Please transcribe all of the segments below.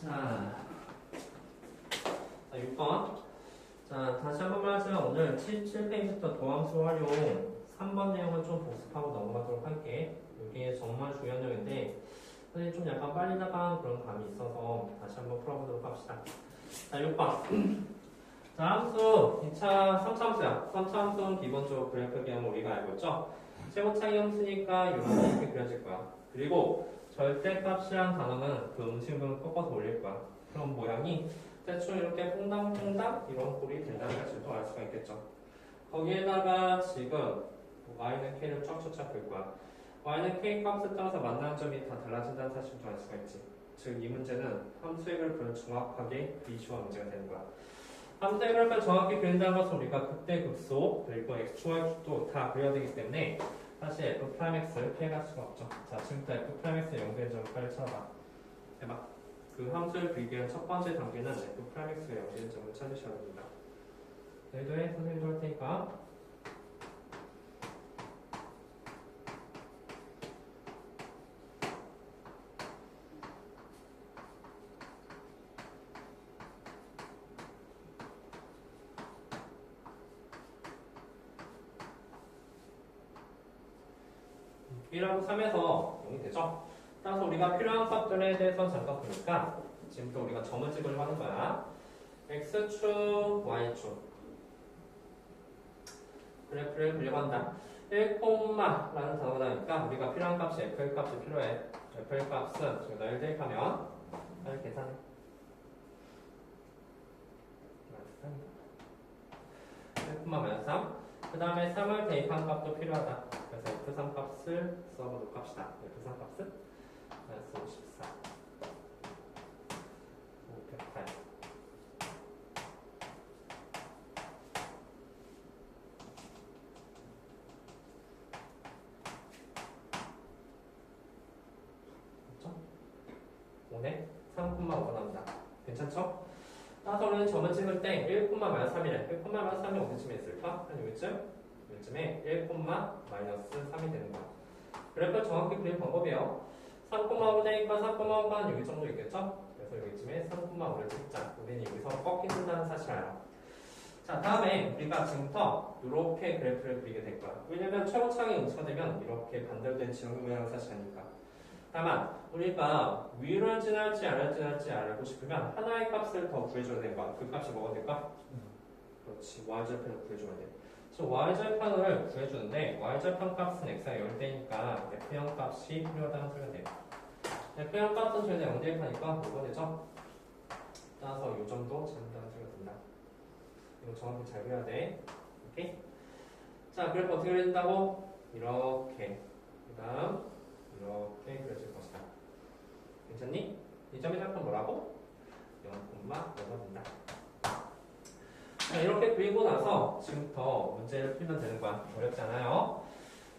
자, 6번. 자, 다시 한 번만 하지만 오늘 7페이지부터 도함수 활용 3번 내용을 좀 복습하고 넘어가도록 할게. 이게 정말 중요한 내용인데 선생님 좀 약간 빨리 나간 그런 감이 있어서 다시 한번 풀어보도록 합시다. 자, 6번. 자, 함수 2차 3차 함수야. 3차 함수는 기본적으로 그래프 기형을 우리가 알고 있죠? 최고차이 함수니까 이렇게 그려질 거야. 그리고 절대값이라는 단어는 그 음식을 꺾어서 올릴 거야. 그럼 모양이 대충 이렇게 퐁당퐁당 이런 꼴이 된다는 것을 또 알 수가 있겠죠. 거기에다가 지금 y는 k를 쫙쫙 그릴 거야. y는 k 값에 따라서 만나는 점이 다 달라진다는 사실도 알 수가 있지. 즉 이 문제는 함수의 그래프를 정확하게 비추어 문제가 되는 거야. 함수의 그래프를 정확히 그린다는 것은 우리가 극대 극소 그리고 x축도 다 그려야 되기 때문에 사실 f'x를 피해갈 수가 없죠. 자, 지금부터 f'x의 연결 점을 빨리 찾아봐. 해봐. 그 함수를 그리기 위한 첫 번째 단계는 f'x의 연결 점을 찾으셔야 됩니다. 너희도 해, 선생님도 할 테니까. B라고 3에서 0이 되죠? 따라서 우리가 필요한 값들에 대해서 잠깐 보니까 지금부터 우리가 점을 찍으려고 하는 거야. X축, Y축 그래프를 그리려고 한다. 1, 라는 단어가 나니까 우리가 필요한 값이 F의 값이 필요해. F의 값은 지금 너희를 대입하면 빨리 계산해. 1,-3 그 다음에 3을 대입한 값도 필요하다. 그래서 F3 값을 써보도록 합시다. F3 값은 마이너스 54 508 그렇죠? 5네 3,5가 나온다. 괜찮죠? 따라서 우리는 점을 찍을 때 1,-3이래. 1,-3이 어디쯤에 있을까? 한 여기쯤? 요즘에 1,-3이 되는 거야. 그래프를 정확히 그릴 방법이에요. 3,5 되니까 3,5가 여기 정도 있겠죠? 그래서 여기쯤에 3,5를 찍자. 우리는 여기서 꺾인다는 사실 알아. 자, 다음에 우리가 지금부터 이렇게 그래프를 그리게 될 거야. 왜냐면 최고차이 음수가 되면 이렇게 반대로 된 지름 모양을 사실 아니까. 다만 우리가 위를 지날지 아래를 지날지 알고 싶으면 하나의 값을 더 구해줘야 되는 거야. 그 값이 뭐가 될까? 그렇지. y절편을 구해줘야 돼. 그래서 y절편을 구해주는데 y절편 값은 x가 0대니까 f형 값이 필요하다는 소리가 돼요. f형 값은 절대 0대니까 뭐가 되죠? 따라서 이 정도 잡는다는 소리가 된다. 이거 정확히 잘 그려야 돼. 오케이? 자, 그래프 어떻게 그린다고? 이렇게. 그 다음 이렇게 그려질 것이다. 괜찮니? 이 점의 절편 뭐라고? 0,5가 된다. 자, 이렇게 그리고 나서 지금부터 문제를 풀면 되는 거야. 어렵지 않아요.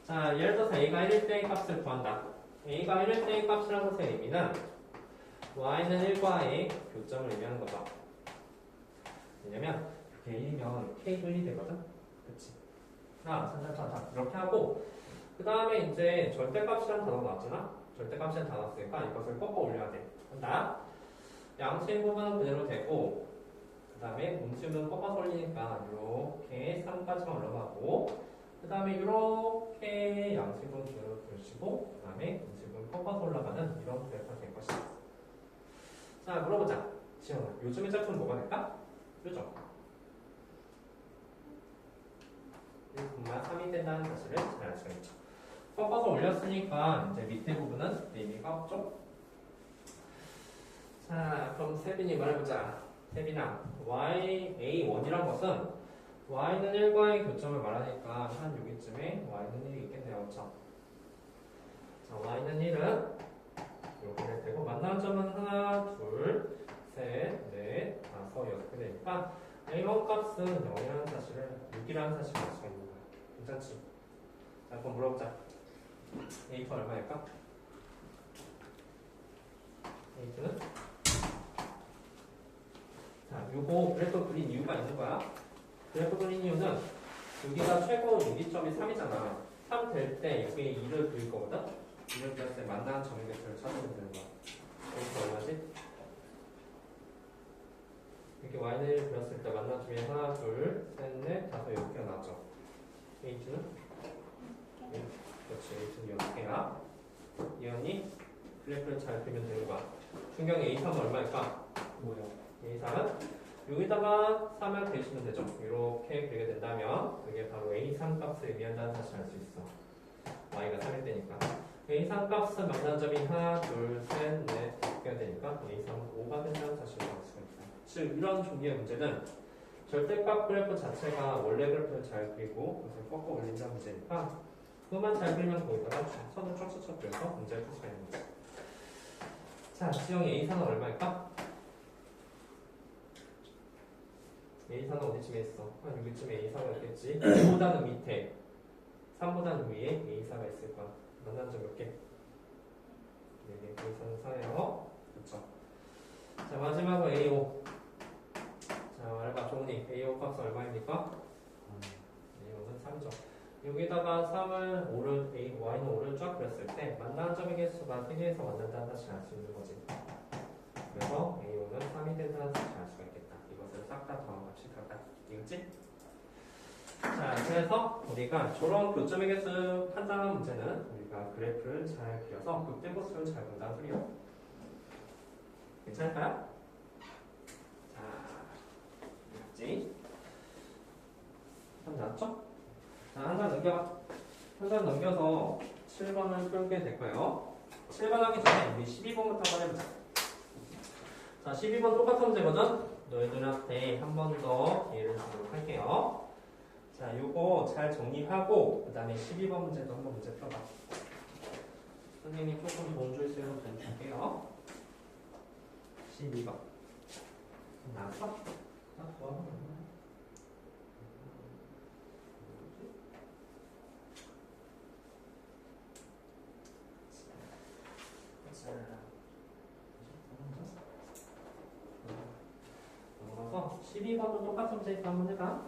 자, 예를 들어서 a가 1일 때의 값을 구한다. a가 1일 때의 값이라는 것의 의미는 y는 1과의 교점을 의미하는 거죠. 왜냐면 이렇게 1이면 k도 1이 되거든. 그치? 자, 이렇게 하고 그 다음에 이제 절대값이라는 단어가 나왔잖아. 절대값이라는 단어가 나왔으니까 이것을 꺾어 올려야 돼. 한다. 양수의 부분은 그대로 되고 그 다음에 음수는 꺾어서 올리니까 이렇게 3까지만 올라가고 그 다음에 이렇게 양수의 부분 그대로 두시고 그 다음에 음수의 부분 꺾어서 올라가는 이런 그래프가 될 것이다. 자, 물어보자. 지영아, 요즘의 짝퉁은 뭐가 될까? 그죠? 1,3이 된다는 사실을 잘 알 수가 있죠. 꺾어서 올렸으니까 이제 밑에 부분은 의미가 없죠. 자, 그럼 세빈이 말해보자. 세빈아, a1이란 것은 y는 1과의 교점을 말하니까 한 여기쯤에 y는 1이 있겠네요. 그렇죠? 자, y는 1은 이렇게 되고 만나는 점은 하나, 둘, 셋, 넷, 다섯, 여섯 개 되니까 a1 값은 0이라는 사실을 6이라는 사실을 알 수가 있는 거야. 괜찮지? 자, 그럼 물어보자. a2 얼마일까? a2는? 자, 요거 그래프 그린 이유가 있는 거야. 그래프 그린 이유는 여기가 최고 유기점이 3이잖아. 3 될 때 여기에 2를 그릴 거거든? 2를 그렸을 때 만나는 점의 벡터를 찾으면 되는 거야. a2 얼마지? 이렇게 하나, 둘, 셋, 넷, 다섯, 여섯 개가 나왔죠. H는? 그렇지. H는 6개야. 이언이 그래프를 잘 그리면 되는 거야. 중경 A3은 얼마일까? 뭐요? A3은 여기다가 3을 대시면 되죠. 이렇게 그리게 된다면 그게 바로 A3 값을 의미한다는 사실을 알 수 있어. y가 3일 때니까. A3 값은 만난 점이 하나, 둘, 셋, 넷, 5개가 되니까 A3은 5가 된다는 사실을 알 수가 있다. 즉 이런 종류의 문제는 절대값 그래프 자체가 원래 그래프를 잘 그리고 그것을 꺾어 올린다는 문제니까 그것만 잘 그리면 거기다가 선을 쫙쫙쫙 그려서 문제를 풀 수가 있는 거지. 자, 지영이 A3은 얼마일까? A4는 어디쯤에 있어? 한 여기쯤에 A4가 있겠지? 2보다는 밑에 3보다는 위에 A4가 있을 거야. 만난 점 몇 개? 4개. A4는 4예요. 그렇죠. 자, 마지막으로 A5. 자, 말해봐. 종훈이. A5 값은 얼마입니까? A5는 3점. 여기다가 3을 Y는 5를 쫙 그렸을 때 만나는 점의 개수가 3개에서 만난다는 사실을 알 수 있는 거지. 그래서 A5는 3이 된다는 사실을 알 수가 있겠다. 이것을 싹 다 더한 값이 같다. 이거지? 자, 그래서 우리가 저런 교점의 개수 판단하는 문제는 우리가 그래프를 잘 그려서 극대고수를 잘 본다는 소리요. 괜찮을까요? 자, 이거지? 한 나왔죠? 자, 한 장 넘겨. 한 장 넘겨서 7번을 풀게 될 거예요. 7번 하기 전에 우리 12번부터 한번 해보자. 자, 12번 똑같은 문제거든? 너희들한테 한 번 더 기회를 주도록 할게요. 자, 요거 잘 정리하고 그 다음에 12번 문제도 한번 문제 풀어봐. 선생님이 조금 돈 줄 수 있는 돈 줄게요. 12번 나왔어? 넘어가서 12번도 똑같은 문제 있어 한번 해봐.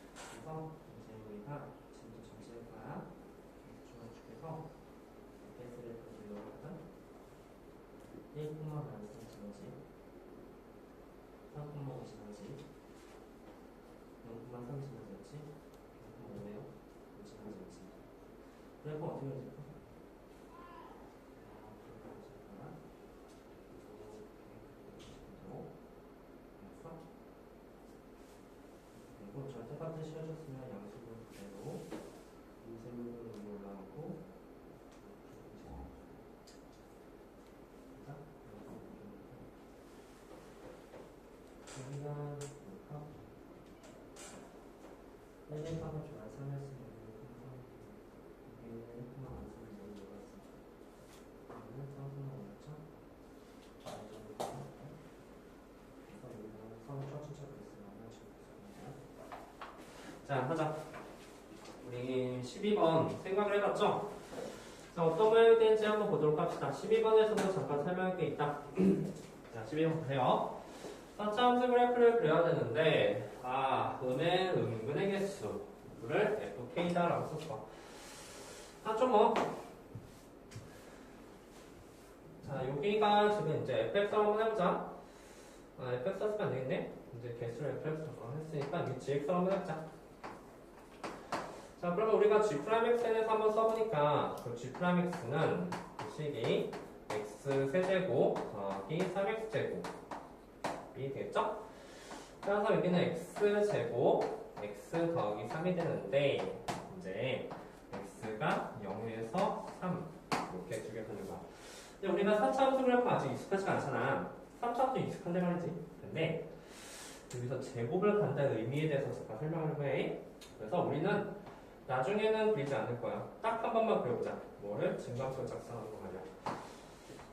이제 우리가 지금부터 정식을 거야. 중앙축에서 베이스를 보여주려거든. 1콤마 마이너스 지나지 3콤마 5 지나지 0콤마 3 지나졌지 0콤마 5네요 5 지나졌지. 그래서 어떻게 해줄까? 그리고 절대값을 씌워줬으면 양수분 그대로 인쇄물은 위로 올라오고 여기가 뭘까? 1번 좋아 3였으면 여기는 1만 완성이 너무 놀랐어. 여기는 3만 올렸죠? 그래서 여기는 선을 쫙쫙 그렸으면 자, 하자. 우리 12번 생각을 해봤죠? 자, 어떤 모양이 되는지 한번 보도록 합시다. 12번에서도 잠깐 설명할 게 있다. 자, 12번 보세요. 선차함수 그래프를 그려야 되는데, 음의 음분의 개수를 FK다라고 썼어. 좀 뭐. 자, 여기가 지금 이제 FX 한번 해보자. FX 썼으면 안 되겠네? 이제 개수를 FX 했으니까 이 GX 한번 해보자. 자, 그러면 우리가 G'Xn에서 한번 써보니까 그 G'X는 식이 X 세제곱 더하기 3X제곱이 되겠죠? 따라서 여기는 X제곱 X 더하기 3이 되는데 이제 X가 0에서 3 이렇게 두 개 되는 거야. 근데 우리가 4차함수 그래프 아직 익숙하지가 않잖아. 3차함수 익숙한데 말이지. 근데 여기서 제곱을 간다는 의미에 대해서 잠깐 설명을 해. 그래서 우리는 나중에는 그리지 않을 거야. 딱 한 번만 그려보자. 뭐를? 증강표 작성하는 거 말이야.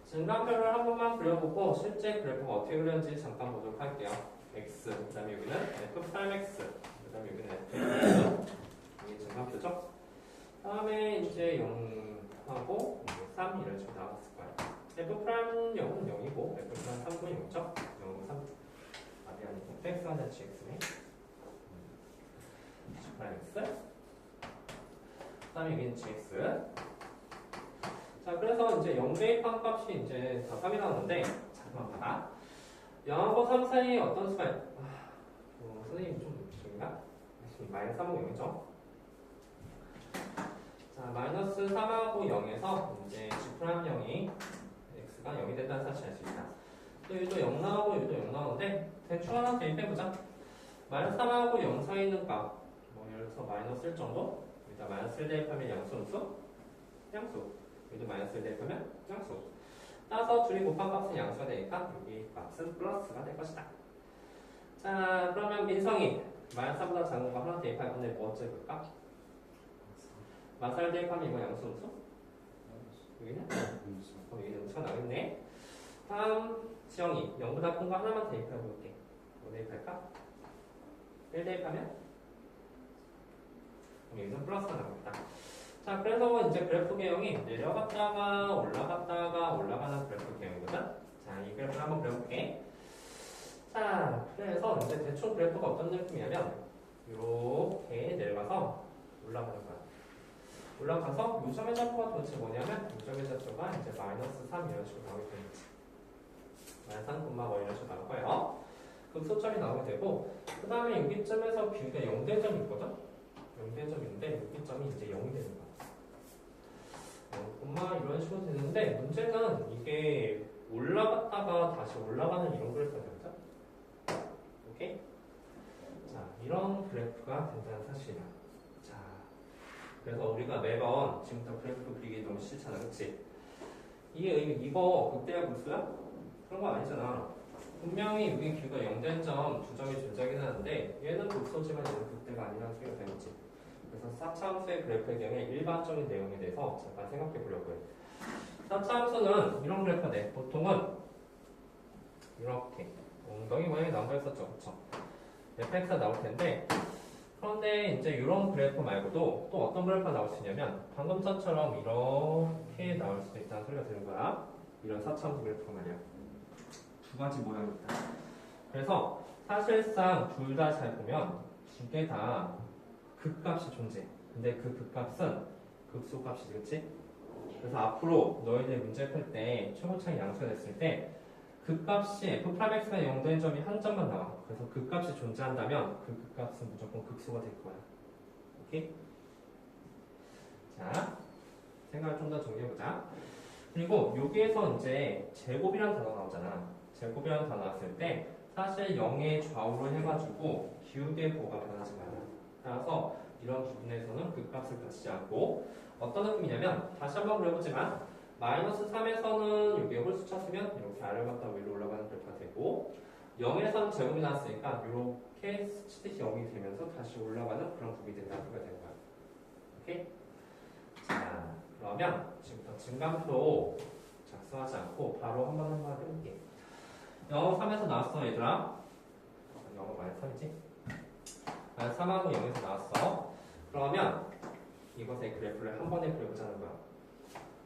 증강표를 한 번만 그려보고 실제 그래프가 어떻게 그렸는지 잠깐 보도록 할게요. X, 그 다음에 여기는 F'X, 그 다음에 여기는 F'X. 이게 증강표죠? 다음에 이제 0하고 이런 식으로 나왔을 거야. f 프라임 0은 0이고 f 프라임 3은 0죠? 0은 3. 답이 아니고 fx가 아니라 gx네. g 프라임 x. 그 다음에 여기는 gx. 자, 그래서 이제 0 대입한 값이 이제 다 3이 나오는데, 잠깐만 봐봐. 0하고 3 사이에 어떤 수가 선생님 좀 저기가? 마이너스 3하고 0이죠? 자, 마이너스 3하고 0에서 이제 g 프라임 0이 x가 0이 된다는 사실 알 수 있다. 또 여기도 0 나오고 여기도 0 나오는데 대충 하나 대입해보자. 마이너스 3하고 0 사이 있는 값, 뭐 예를 들어서 마이너스 1 정도? 여기다 마이너스 1 대입하면 양수음수? 양수. 여기도 마이너스 1 대입하면 양수. 따라서 둘이 곱한 값은 양수가 되니까 여기 값은 플러스가 될 것이다. 자, 그러면 민성이 마이너스 4보다 작은 거 하나 대입할 건데 뭐 어째 볼까? 마이너스 1 대입하면 이거 양수음수? 여기는? 여기는 음수가 나오겠네. 다음 지영이 0보다 큰 거 하나만 대입해 볼게. 뭐 대입할까? 1 대입하면? 그럼 여기서 플러스가 나옵니다. 자, 그래서 이제 그래프 개형이 내려갔다가 올라가는 그래프 개형이거든. 자, 이 그래프를 한번 그려볼게. 자, 그래서 이제 대충 그래프가 어떤 느낌이냐면 이렇게 내려가서 올라가는 거야. 올라가서 요점의 좌표가 도대체 뭐냐면 요점의 좌표가 이제 마이너스 3 이런 식으로 나오게 되는 거지. 마이너스 3, 뭐 이런 식으로 나올 거예요. 극소점이 나오게 되고 그 다음에 여기점에서 비가 0대점이 있거든. 0대점인데 여기점이 이제 0이 되는 거야. 0, 이런 식으로 되는데 문제는 이게 올라갔다가 다시 올라가는 이런 그래프가 되거든. 오케이? 자, 이런 그래프가 된다는 사실이야. 자, 그래서 우리가 매번 지금부터 그래프 그리기 너무 싫잖아, 그치? 이거 극대야 극소야? 그런 거 아니잖아. 분명히 여기 뷰가 0된 점, 2점이 존재하긴 하는데 얘는 극소지만 얘는 극대가 아니라는 소리가 되겠지. 그래서 4차 함수의 그래프의 경우에 일반적인 내용에 대해서 잠깐 생각해 보려고 해. 4차 함수는 이런 그래프가 돼. 보통은 이렇게 엉덩이 모양이 나온다 했었죠, 그쵸? fx가 나올 텐데 그런데 이제 이런 그래프 말고도 또 어떤 그래프가 나올 수 있냐면 방금 전처럼 이렇게 나올 수도 있다는 소리가 드는 거야. 이런 4차 함수 그래프가 말이야. 두 가지 모양이 있다. 그래서 사실상 둘 다 잘 보면 두 개 다 극값이 존재해. 근데 그 극값은 극소값이지, 그치? 그래서 앞으로 너희들 문제 풀 때 최고차이 양수가 됐을 때 극값이 f'x가 0된 점이 한 점만 나와. 그래서 극값이 존재한다면 그 극값은 무조건 극소가 될 거야. 오케이? 자, 생각을 좀 더 정리해보자. 그리고 여기에서 이제 제곱이라는 단어 나오잖아. 제곱이라는 단어 나왔을 때 사실 0의 좌우로 해가지고 기울기의 부호가 변하지 않아. 따라서 이런 부분에서는 극값을 가지지 않고 어떤 느낌이냐면 다시 한번 그려보지만 마이너스 3에서는 여기에 홀수차 쓰면 이렇게 아래로 갔다 위로 올라가는 그래프가 되고 0에서는 제곱이 나왔으니까 이렇게 스치듯이 0이 되면서 다시 올라가는 그런 부분이 된다는 소리가 되는 거야. 오케이? 자, 그러면 지금부터 증감표 작성하지 않고 바로 한번 해볼게. 0, 3에서 나왔어, 얘들아. 0은 마이너스 3이지? 마이너스 3하고 0에서 나왔어. 그러면 이것의 그래프를 한 번에 그려보자는 거야.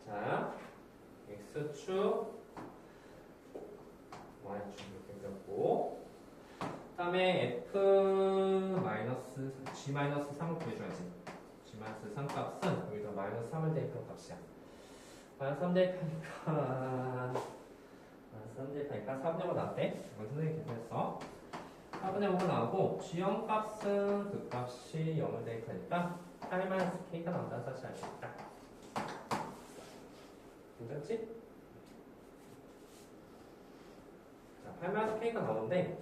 자, x축, y축 이렇게 그렸고, 그 다음에 g-3을 구해줘야지. g-3 값은 여기다 마이너스 3을 대입한 값이야. 마이너스 3 대입하니까 4분의 5 나왔대? 이건 선생님이 계산했어. 4분의 5가 나오고 g0 값은 그 값이 0을 대입하니까 8-k가 나온다는 사실 알 수 있다. 괜찮지? 자, 8-k가 나오는데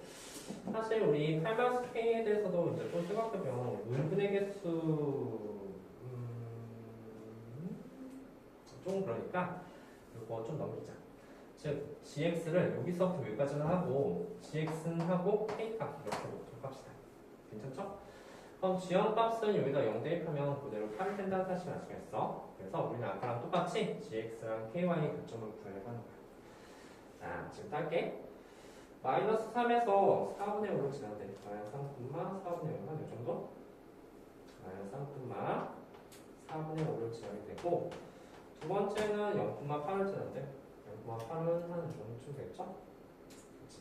사실 우리 8-k에 대해서도 이제 또 생각해보면 물분의 개수 좀 그러니까 이거 좀 넘기자. 즉 gx를 여기서부터 여기까지는 하고 gx는 하고 k값 이렇게 적합시다. 괜찮죠? 그럼 g0 값은 여기다 0 대입하면 그대로 8이 된다는 사실을 알 수가 있어. 그래서 우리는 아까랑 똑같이 gx랑 ky의 교점을 구하려고 하는 거야. 자, 지금 할게. 마이너스 3에서 4분의 5로 지나야 돼. 마이너스 3, 4분의 5가 이 정도? 마이너스 3, 4분의 5로 지나게 되고 두 번째는 0,8을 쓰는데 0,8은 한 정도쯤 되겠죠? 그치?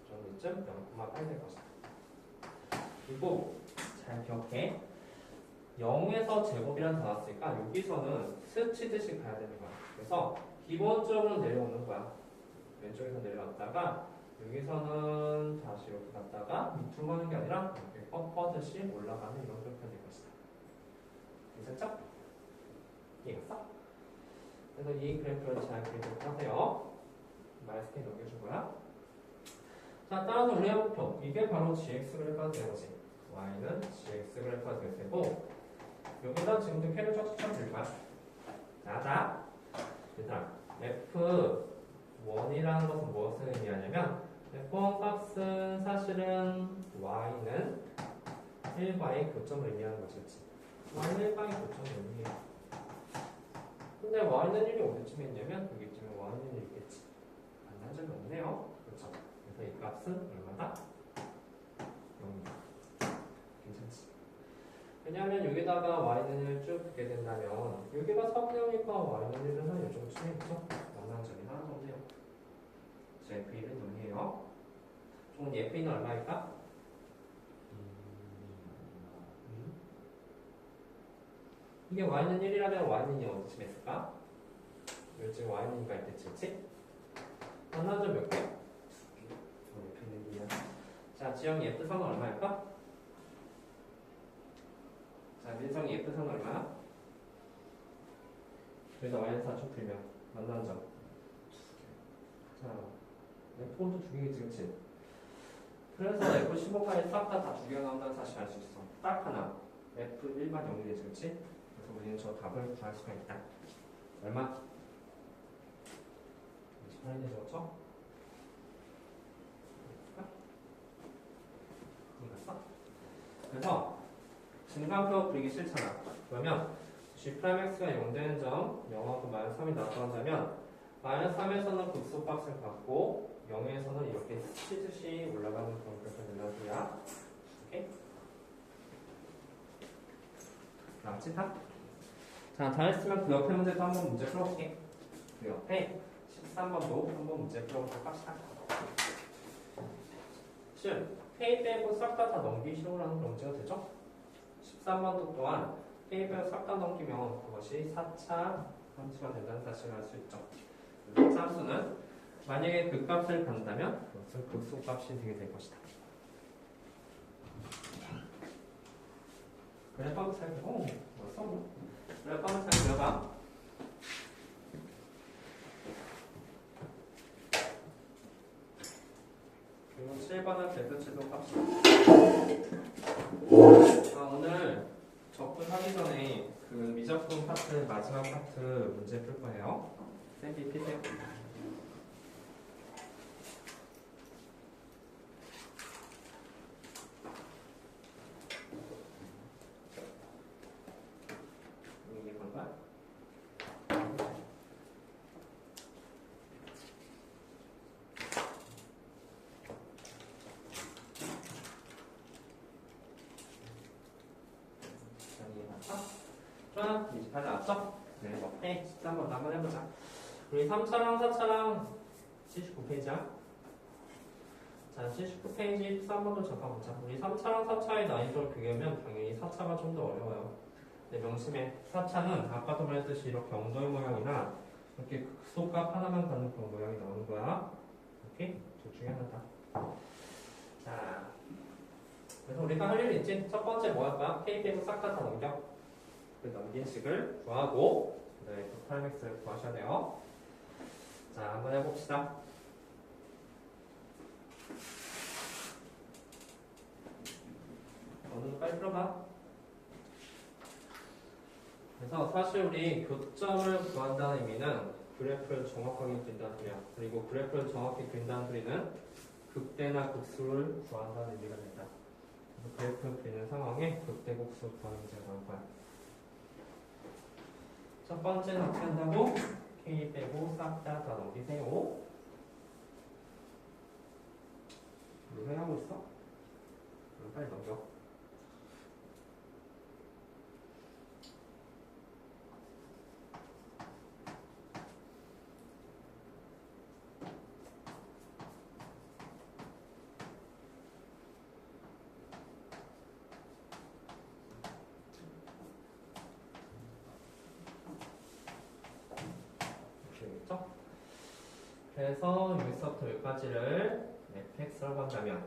정도쯤 0,8 될 것이다. 그리고 잘 기억해. 0에서 제곱이란 다 나왔으니까 여기서는 스치듯이 가야 되는 거야. 그래서 기본적으로 내려오는 거야. 왼쪽에서 내려왔다가 여기서는 다시 이렇게 갔다가 밑으로 가는 게 아니라 이렇게 꺾어듯이 올라가는 이런 그래프가 될 것이다. 괜찮죠? 이해갔어? 그래서 이 그래프를 잘 기억을 하세요. 마이스케인 넘겨준 거야. 자, 따라서 우리 해볼게요. 이게 바로 GX 그래프가 되는 거지. Y는 GX 그래프가 될 테고 여기다 지금도 K를 쫙쫙 줄 거야. 자, 얘들아, F1이라는 것은 무엇을 의미하냐면 F1 값은 사실은 Y는 1과의 교점을 의미하는 거지, 그치? Y는 1과의 교점을 의미해. 근데 Y는 1이 어디쯤에 있냐면 여기쯤에 Y는 1이 있겠지. 만난 적이 없네요. 그렇죠? 그래서 이 값은 얼마다? 0이다. 괜찮지? 왜냐하면 여기다가 Y는 1쭉 두게 된다면 여기가 3이니까 Y는 1은 한 요정쯤에 있죠? 만난 적이 하나도 없네요. 그래서 F1은 0이에요. 총 F2는 얼마일까? 이게 Y는 1이라면 Y는 2 어디쯤에 있을까? 요즘 Y는 2가 있겠지, 그치? 만난 점 몇 개? 2개. F는 2야. 자, 지영이 F3은 얼마일까? 자, 민성이 F3은 얼마야? 여기다 Y는 4쭉 풀면 만난 점 2개. 자, F4도 2개겠지, 그치? 그래서 F15까지 싹 다 2개가 나온다는 사실 알 수 있어. 딱 하나. F1만 0이 되지, 그치? 그래서 우리는 저 답을 구할 수가 있다. 얼마? 28이 되죠, 그쵸? 이해갔어? 그래서 증간표 그리기 싫잖아. 그러면 G'X가 0 되는 점 0하고 -3이 나타난다면 -3에서는 극소값을 갖고 0에서는 이렇게 스치듯이 올라가는 그런 그래프가 된다는 소리야. 오케이? 나머지 다? 자, 다 했으면 그 옆에 문제도 한번 문제 풀어볼게. 그 옆에 13번도 한번 문제 풀어보도록 합시다. 즉, K 빼고 싹 다 넘기시오라는 그런 문제가 되죠? 13번도 또한 K 빼고 싹 다 넘기면 그것이 4차 함수가 된다는 사실을 알 수 있죠. 4차 함수는 만약에 그 값을 간다면 그것은 극소값이 되게 될 것이다. 그래프 한번 잘 그려. 뭐써? 그래프 한번 잘 그려봐. 그리고 7번은 배수치도 값이다. 오늘 접근하기 전에 그 미적분 파트 마지막 파트 문제 풀 거예요. 쌤이 피세요. 이게 뭔가? 자, 28 나왔죠? 네, 오케이. 13번 한번 해보자. 우리 3차랑 4차랑 79페이지야. 자, 79페이지 13번도 잠깐 보자. 우리 3차랑 4차의 난이도를 비교하면 당연히 4차가 좀 더 어려워요. 근데 명심해. 4차는 아까도 말했듯이 이렇게 엉덩이 모양이나 이렇게 극소값 하나만 갖는 그런 모양이 나오는 거야. 오케이? 둘 중에 하나다. 자, 그래서 우리가 할 일이 있지? 첫 번째 뭐 할 거야? K 빼고 싹 다 넘겨. 그 넘긴 식을 구하고 네, F'X를 구하셔야 돼요. 자, 한번 해봅시다. 오늘 빨리 풀어봐. 그래서 사실 우리 교점을 구한다는 의미는 그래프를 정확하게 그린다는 소리야. 그리고 그래프를 정확히 그린다는 소리는 극대나 극수를 구한다는 의미가 된다. 그래서 그래프 그리는 상황에 극대 극수 구하는 문제가 나올 거야. 첫 번째는 어떻게 한다고? K 빼고 싹 다 넘기세요. 이거 왜 하고 있어? 빨리 넘겨. 그래서 여기서부터 여기까지를 fx라고 한다면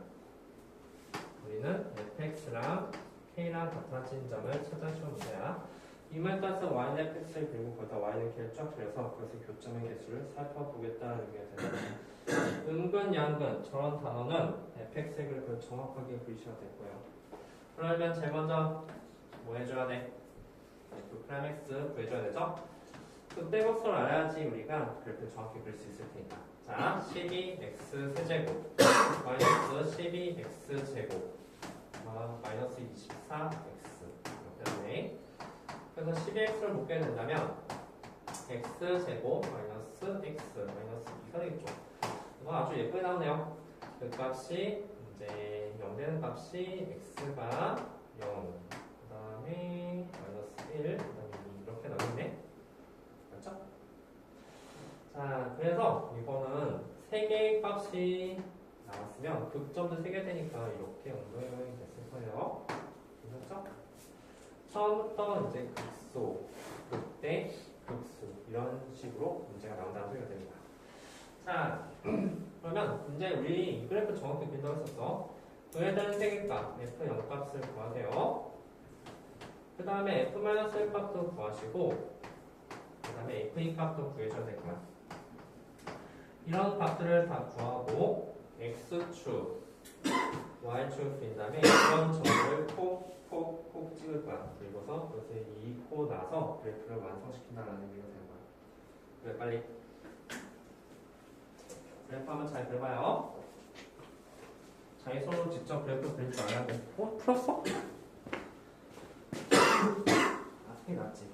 우리는 fx랑 k랑 같아진 점을 찾아주는 문제야. 이 말 따라서 y는 fx를 그리고 거기다 y는 k를 쫙 그려서 그것의 교점의 개수를 살펴보겠다는 의미가 되는 은근 양근 저런 단어는 fx의 그래프를 정확하게 그리셔야 될 거예요. 그러면 제일 먼저 뭐 해줘야 돼? f 프라임 x 구해줘야 되죠? 그 백업수를 알아야지 우리가 그래프를 정확히 그릴 수 있을 테니까. 자, 12x 세제곱 마이너스 12x 제곱 마이너스 24x 이렇게. 그래서 12x를 묶게 된다면 x제곱 마이너스 x 마이너스 2가 되겠죠. 이거 아주 예쁘게 나오네요. 그 값이 이제 0 되는 값이 x가 0, 그 다음에 마이너스 1, 그 다음에 이렇게 나오네. 맞죠? 자, 그래서 이거는 3개의 값이 나왔으면 극점도 3개 되니까 이렇게 엉덩이 모양이 됐을 거예요. 괜찮죠? 처음부터 이제 극소, 극대, 극수 이런 식으로 문제가 나온다는 소리가 됩니다. 자, 그러면 이제 우리 이 그래프 정확히 그린다고 했었어. 구해야 되는 3개 값, f0 값을 구하세요. 그 다음에 f-1 값도 구하시고 그 다음에 f2 값도 구해줘야 될 거야. 이런 값들을 다 구하고 x축, y축 그린 다음에 이런 점을 콕 찍을 거야. 그리고서 그것을 이고 나서 그래프를 완성시킨다는 의미가 되는 거야. 그래, 빨리. 그래프 한번 잘 그려봐요. 자기 손으로 직접 그래프 그릴 줄 알아야 돼. 풀었어? 그게 낫지.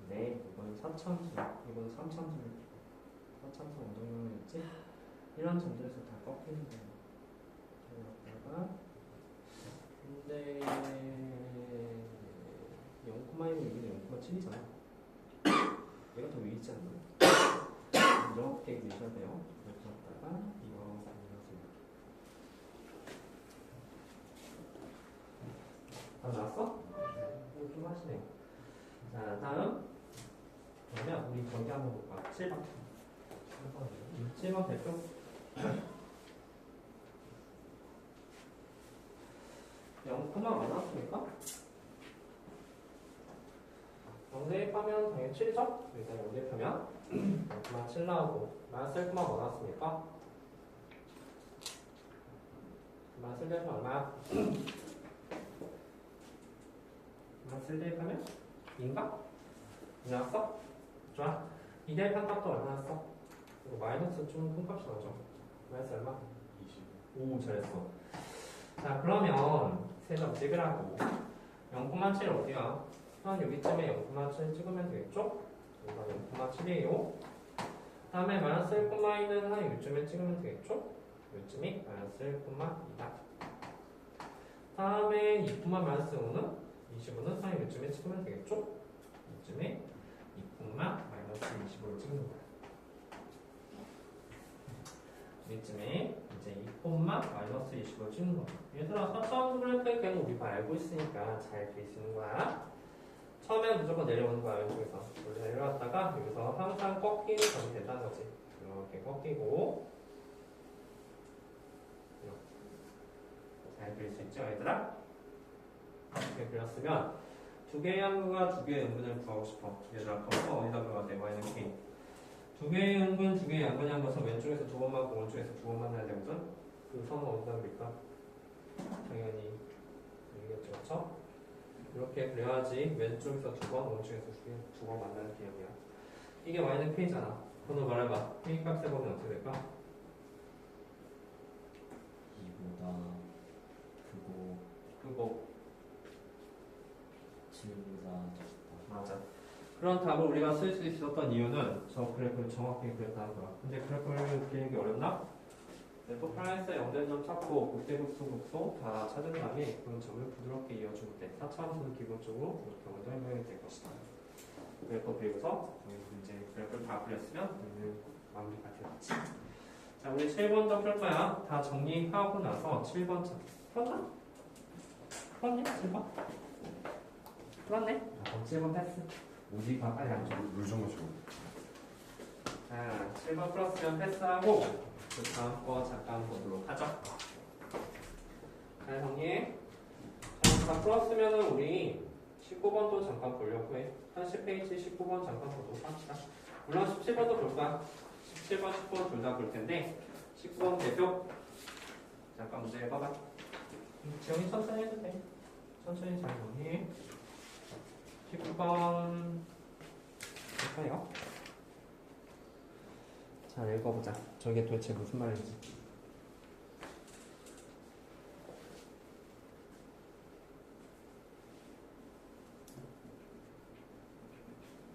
네, 이건 4천수, 이건 3천수, 4천수 엉덩이였지? 이런 점들에서 다 꺾이는 거예요. 여기다가 근데 0,1은 여기는 0,7이잖아. 얘가 더 위에 있지 않나? 이렇게 그리셔야 돼요. 이렇게 갖다가 이거 다 나왔어? 좀 하시네. 자, 다음. 그러면 우리 저기 한번 볼까? 7번. 7번 대표. 0, 나왔습니까? 0 대입하면 당연히 7이죠? 일단 0 대입하면 0,7 나오고 마이너스 1, 나왔습니까? 마이너스 1 대입하면 얼마야? 마이너스 1 대입하면 2인가? 2 나왔어? 좋아. 2 대입한 값도 얼마 나왔어? 이거 마이너스 좀 큰 값이 나오죠? 마이너스 얼마? 20. 오, 잘했어. 자, 그러면 세 점 찍으라고 0,7 어디야? 한 여기쯤에 0,7 찍으면 되겠죠? 여기가 0,7이에요. 다음에 마이너스 1,2는 한 요쯤에 찍으면 되겠죠? 요쯤이 마이너스 1,2다. 다음에 2, 마이너스 5는 25는 한 요쯤에 찍으면 되겠죠? 요쯤에 2, 마이너스 25를 찍는 거야. 이쯤에 이제 2, 마이너스 25를 찍는 거야. 얘들아, 4차원수 그래프의 경우 우리가 알고 있으니까 잘 그릴 수 있는 거야. 처음에는 무조건 내려오는 거야, 왼쪽에서. 원래 내려왔다가 여기서 항상 꺾이는 점이 된다는 거지. 이렇게 꺾이고 이렇게. 잘 그릴 수 있죠, 얘들아? 이렇게 그렸으면 두 개의 항구가 두 개의 음분을 구하고 싶어. 얘들아, 그래서 어디다 그려야 돼? y는 k. 두 개의 음분, 두 개의 양분이 한 것은 왼쪽에서 두 번 맞고 오른쪽에서 두 번 만나야 되거든? 그 선은 어디다 그릴까? 당연히 여기겠죠, 그렇죠? 이렇게 그려야지 왼쪽에서 두 번, 오른쪽에서 두 번 만나는 개념이야. 이게 y는 k잖아. 그럼 말해봐. k 값에 보면 어떻게 될까? 2보다 크고 7보다 작다. 맞아. 그런 답을 우리가 쓸 수 있었던 이유는 저 그래프를 정확히 그렸다는 거야. 근데 그래프를 그리는 게 어렵나? f 프라임에서 0된 점 찾고 극대극소 극소 다 찾은 다음에 그런 점을 부드럽게 이어주면 돼. 4차원수는 기본적으로 이렇게 엉덩이 모양이 될 것이다. 그래프 그리고서 이제 그래프를 다 그렸으면 우리는 마무리가 되었지. 자, 우리 7번도 풀 거야. 다 정리하고 나서 7번 풀었나? 풀었네? 7번? 풀었네? 7번 패스. 어디가 빨리 안 줘. 물 좀 마시고. 자, 7번 풀었으면 패스하고 그 다음 거 잠깐 보도록 하죠. 자, 정리. 자, 다 풀었으면 우리 19번도 잠깐 보려고 해. 30페이지 19번 잠깐 보도록 합시다. 물론 17번도 볼 거야. 17번, 19번 둘 다 볼 텐데 19번 대표 잠깐 문제 해봐봐. 지영이 천천히 해도 돼. 천천히 잘 정리해. 19번 할까요? 자, 읽어보자. 저게 도대체 무슨 말인지.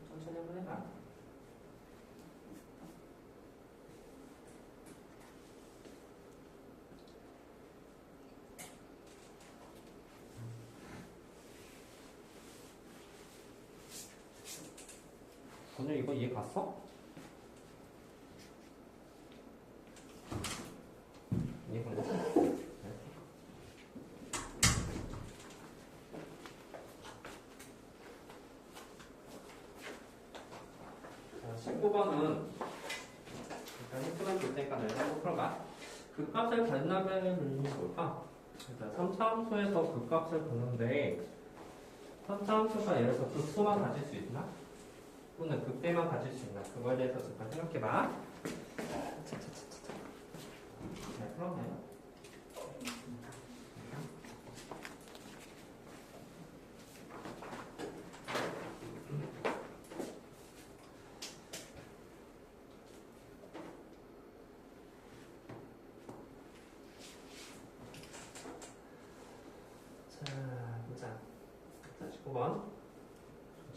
천천히 한번 해봐. 오늘 이거 이해 갔어? 이해 갔어? 자, 19번은 일단 힌트만 줄 테니까 너희 한번 풀어봐. 극값을 반납을 뭘까? 일단 3차 함수에서 극값을 보는데 3차 함수가 예를 들어서 극수만 가질 수 있나? 또는 극대만 가질 수 있나? 그거에 대해서 잠깐 생각해봐. 잘 풀었나요? 자, 보자. 자, 19번.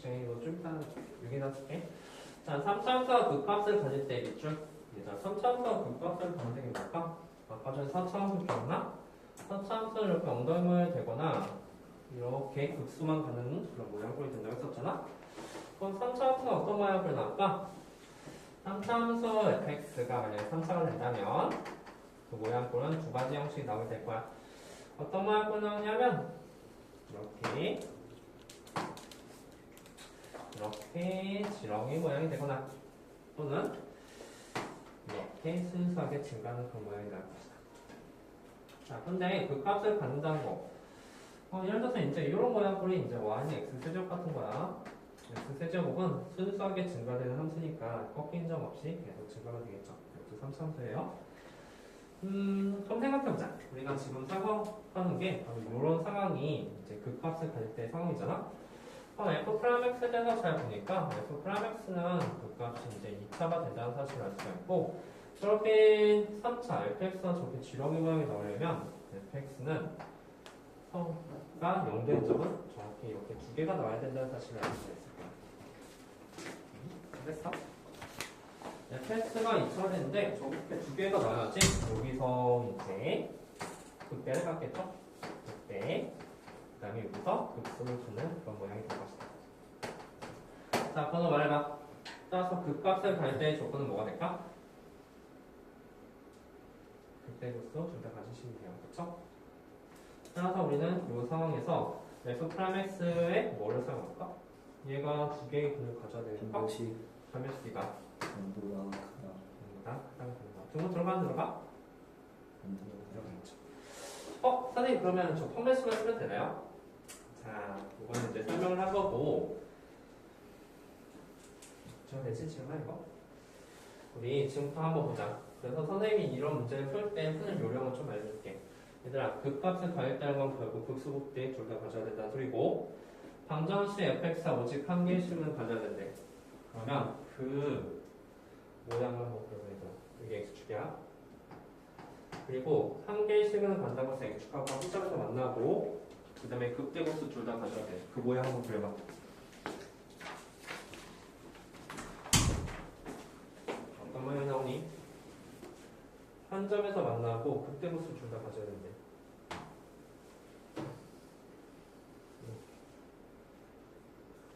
정리 이거 좀 이따 6이나 쓸게. 자, 3차함수가 극값을 가질 때 있죠? 자, 3차함수가 극값을 가질 때 뭘까? 아까 전에 4차함수 기억나? 4차함수는 이렇게 엉덩이 모양이 되거나 이렇게 극수만 가는 그런 모양꼴이 된다고 했었잖아? 그럼 3차함수가 어떤 모양꼴이 나올까? 3차함수 fx가 만약에 3차가 된다면 그 모양꼴은 두 가지 형식이 나오게 될 거야. 어떤 모양꼴이 나오냐면 이렇게 지렁이 모양이 되거나 또는 이렇게 순수하게 증가하는 그런 모양이 나올 것이다. 자, 근데 그 값을 갖는다는 거. 예를 들어서 이제 이런 모양꼴이 이제 y는 x세제곱 같은 거야. x세제곱은 순수하게 증가되는 함수니까 꺾인 점 없이 계속 증가가 되겠죠. 이것도 3차함수예요. 좀 생각해보자. 우리가 지금 사고하는 게 바로 이런 상황이 이제 그 값을 가질 때의 상황이잖아. f'(x'에 대해서 잘 보니까 f'(x'는 그 값이 이제 2차가 된다는 사실을 알 수가 있고 저렇게 3차 fx가 저렇게 지렁이 모양이 나오려면 fx는 성가 0된 점은 정확히 이렇게 두 개가 나와야 된다는 사실을 알 수가 있을 거야. 됐어? fx가 2차가 됐는데 저렇게 두 개가 나와야지 여기서 이제 극대를 갖겠죠? 극대 그 다음에 여기서 극수를 두는 그런 모양이 될 것이다. 자, 번호 말해봐. 따라서 극값을 갈 때의 조건은 뭐가 될까? 극대 극수 둘 다 가지시면 돼요. 그쵸? 따라서 우리는 이 상황에서 f'(x'에 뭐를 사용할까? 얘가 두 개의 근을 가져야 되니까 가면수가 전보다 크다. 보다 크다는 거. 등호 들어가 안 들어가? 들어가겠죠. 선생님 그러면 저 펌레스만 쓰면 되나요? 자, 이거는 이제 설명을 한 거고 저 대신 지금 이거 우리 지금부터 한번 보자. 그래서 선생님이 이런 문제를 풀 때 푸는 요령을 좀 알려줄게. 얘들아, 극값을 가했다는 건 결국 극수 극대 둘 다 가져야 된다는 소리고 방정식 fx가 오직 한 개씩은 가져야 된대. 그러면 그 모양을 한번 그려보자. 이게 x축이야. 그리고 한 개씩은 간다고 해서 x축하고 합점에서 만나고 그 다음에 극대극수 둘 다 가져야 돼. 그 모양 한번 그려봐. 어떤 모양이 나오니? 한 점에서 만나고 극대극수 둘 다 가져야 된대.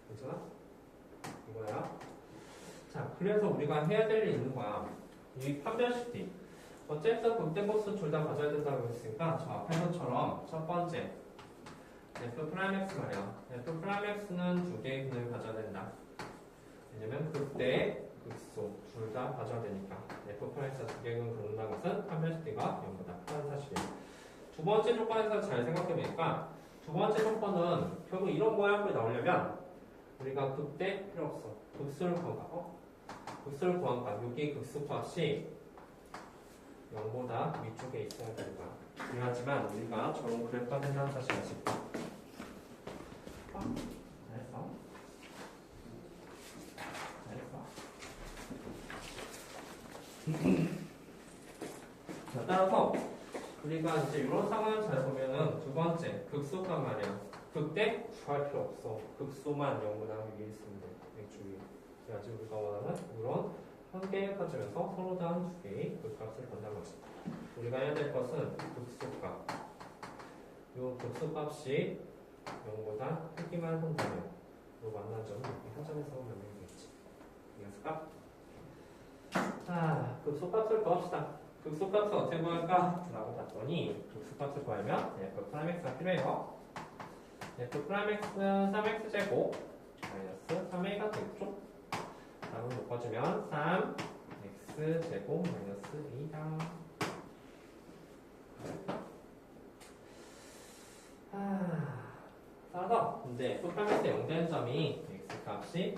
괜찮아? 이거야. 자, 그래서 우리가 해야 될 일이 있는 거야. 이 판별식 D. 어쨌든 극대극수 둘 다 가져야 된다고 했으니까 저 앞에서처럼 첫 번째 f'(x) 말이야. f'(x'는 두 개의 근을 가져야 된다. 왜냐면 극대 극소 둘 다 가져야 되니까 f 플러스 두개는 갖는다는 것은 판별식 t가 0보다 크다는 사실이에요. 두 번째 조건에서 잘 생각해보니까 두 번째 조건은 결국 이런 모양이 나오려면 우리가 극대 필요 없어. 극수를 구한다. 극수를 구한다. 여기 극수값이 0보다 위쪽에 있어야 되는 거야. 중요하지만 우리가 저런 그래프가 된다는 사실 아시고. 잘했어. 잘했어. 자, 따라서 우리가 이제 이런 상황을 잘 보면은 두 번째 극소값 말이야. 극대 구할 필요 없어. 극소만 0보다 위에 있으면 돼. 왼쪽에. 그래야지 우리가 원하는 이런 한 개를 가지면서 서로 다 한 두 개의 극값을 건다는 거지. 우리가 해야 될 것은 극소값. 이 극소값이 0보다 크기만 한다면 이 만난 점은 여기 한 점에서 만나게 되겠지. 이해했을까? 자, 극소값을 구합시다. 극소값을 어떻게 구할까? 라고 봤더니 극소값을 구하려면 f 프라임 x가 필요해요. f 프라임 x는 3x 제곱 마이너스 3a가 되겠죠? 다음을 묶어주면 3x 제곱 마이너스 a다. 따라서 이제 f 프라임 x 0 되는 점이 x 값이